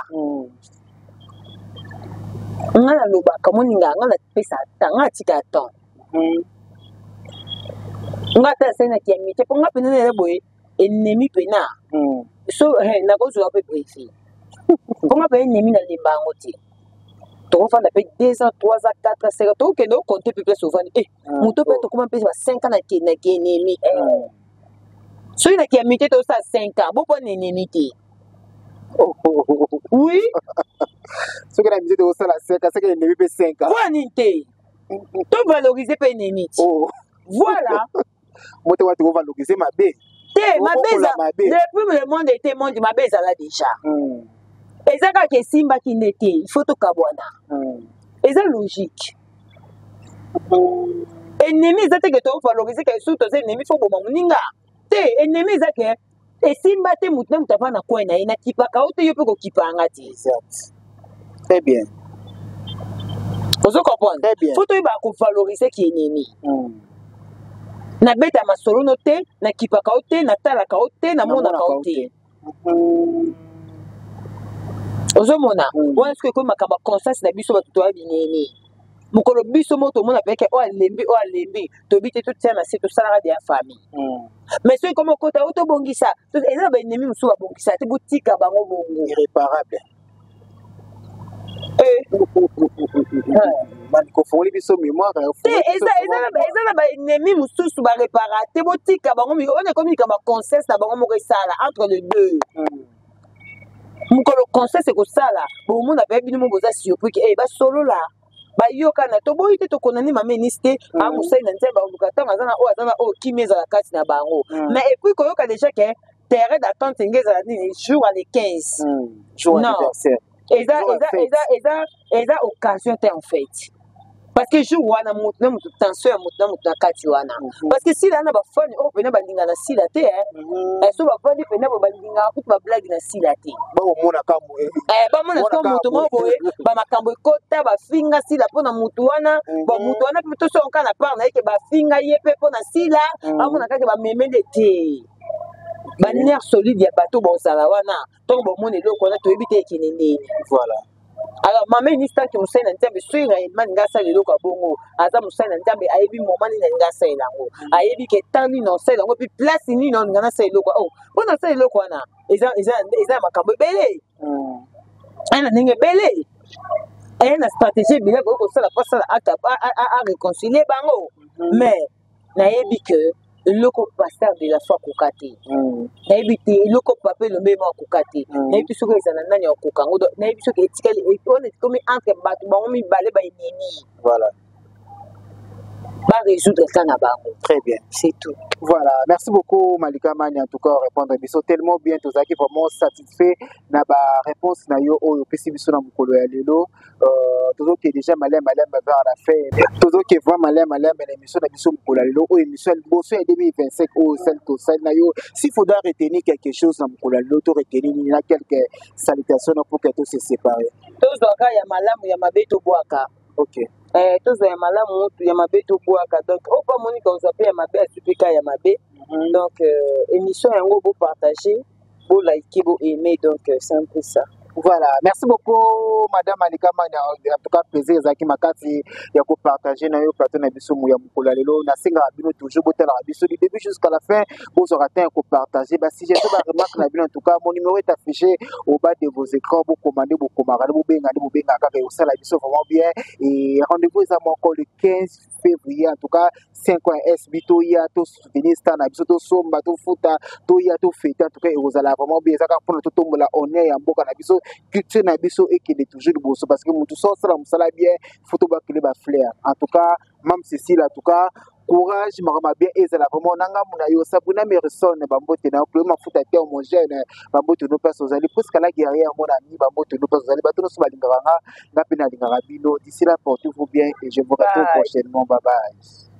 ngana lobaka moni ngana pesa tanga tika temps ngata sena ki amitié pour nga pena na boye ennemi pena so na ko zo pe briefing comment payer ennemi na limbango ti to ko fanda pe 2 ans 3 ans 4 ans 5 ans to ke no compter plus souvent muto pe to comment payer 5 ans na ki ennemi so ina ki amitié to ça 5 ans bo po ennemi ti oui so que la amitié to ça la 5 ans c'est que ennemi pe 5 ans quoi nité to valoriser pe ennemi ti voilà moto wa to valoriser ma bé ma beza depuis le monde était monde ma beza là déjà ezaka ke simba ki nete il faut to kabwana eza logique ennemi ezate ke to valoriser ke surtout c'est ennemi faut boma muninga te ennemi ezake e simba te mutu mutava na kwena ina kipaka ote yo pe ko kipanga ti exact très bien ozo comprendre très bien faut to ba ko valoriser ki ennemi na beta masolo no te na kipaka ote na talaka ote na mona ka ote ozo mona wana ce que comme makaba conscience na biso batuto abineni mokolo biso mo tomona peke o alembi tobi te totia na se tosalaka de ya famille mais soki komi okota o tobongisa eza na baennemi mosusu babongisa te botika bango bongo irréparable kofongoli biso mémoire eza na baennemi mosusu barépara te botika bango ona ekomi likambo ya conscience na bango moko esala entre les deux mokolo conscience ekosala bomona mpe bino mo boza surpris ke basolola bayokana toboyi te tokondani mamenisi te amosali na nzembe baluka ntango aza na oyo kimi ezala kati na bango mais epuis koyoka déjà ke terrain d'attente nge ezala nini jour à le 15 non eza occasion te en fait parce que jour wana motu na motu tension ya motu na kati wana parce que sila na bafani oyo pene balinga na sila te so bafani pene balingaka kutu bablagi na sila te bamona so motu moko boye bamakambo ekota bafinga sila mpona motu wana motu wana mpe tosonka na part na ye ke bafinga ye mpe mpona sila bamona kaka bamemende te baner solide ya bato bozala wana ntongo bomona eloko wana toyebi te ekende nini voilà alors mama ministre mosali na nzambe soki réellement ninga asala eloko ya bongo aza mosali na nzambe ayebi moma nini alinga asala yango ayebi ke temps nini osala yango mpe place nini olinga nasala eloko mpona asala eloko wana eza ya makambo ebele aya na ndenge ebele aya na stratégie ebele boyi kosala po asala aréconcilie bango mais nayebi ke eloko pasteur de la foi akoka te nayebi te eloko papa elombe ma akoka te nayebi soki ezala nani akoka yango nayebi soki etikali wana ekomi entre bato bango mibale baenemi voilà résoudre ça na bango très bien c'est tout voilà merci beaucoup Malika Mani en tout cas répondre biso tellement bien tozaki vraiment satisfait na ba réponse na yo oyo pesi biso na mokolo ya lelo tozoki déjà malem vers la fin tozoki vraiment malem na émission na biso mokolo ya lelo oyo émission liboso ya 2025 oyo celle tosali na yo s'il faudra retenir quelque chose na mokolo ya lelo to retenir nini na quelques salutations pour que tous se séparer tozwaka ya malamu ya mabe tobwaka ok tozwa ya malamu mutu ya mabe tobwaka donc opa monika ozwa mpe ya mabe asupika ya mabe donc émission yango bopartage bolike boaime donc c'est un peu ça voilà merci beaucoup madame Malika Mani en tout cas plaisir ezalaki makasi ya kopartage na yo plateau na biso ya mokolo lelo nasengaka bino toujours botalaka biso du début jusqu'à la fin bozwaka temps ya kopartage basujet to baremarque na bino en tout cas mon numéro est affiché au bas de vos écrans bokomande bokomaka bobengaka kaka osala biso vraiment bien et rendez-vous eza moko le 15 février en tout cas 5 ans SB toya to soutenir star na biso to somba to futa toya to fete en tout cas ekozala vraiment bien ezaka mpona totombola honneur ya mboka na biso culture na biso ekende toujours liboso parce que mutu so osala mosala bien faut bakele bafleur en tout cas mam Cécile en tout cas courage makama bien ezala vraiment nanga muna yo sabuna merisone bambote na ko mafuta te homogène bambote no place ozali presque la guerrière mon ami bambote no place ozali bato no so balingaka nga pe na lingaka bino d'ici là portez-vous bien et je vous retrouve prochainement bye bye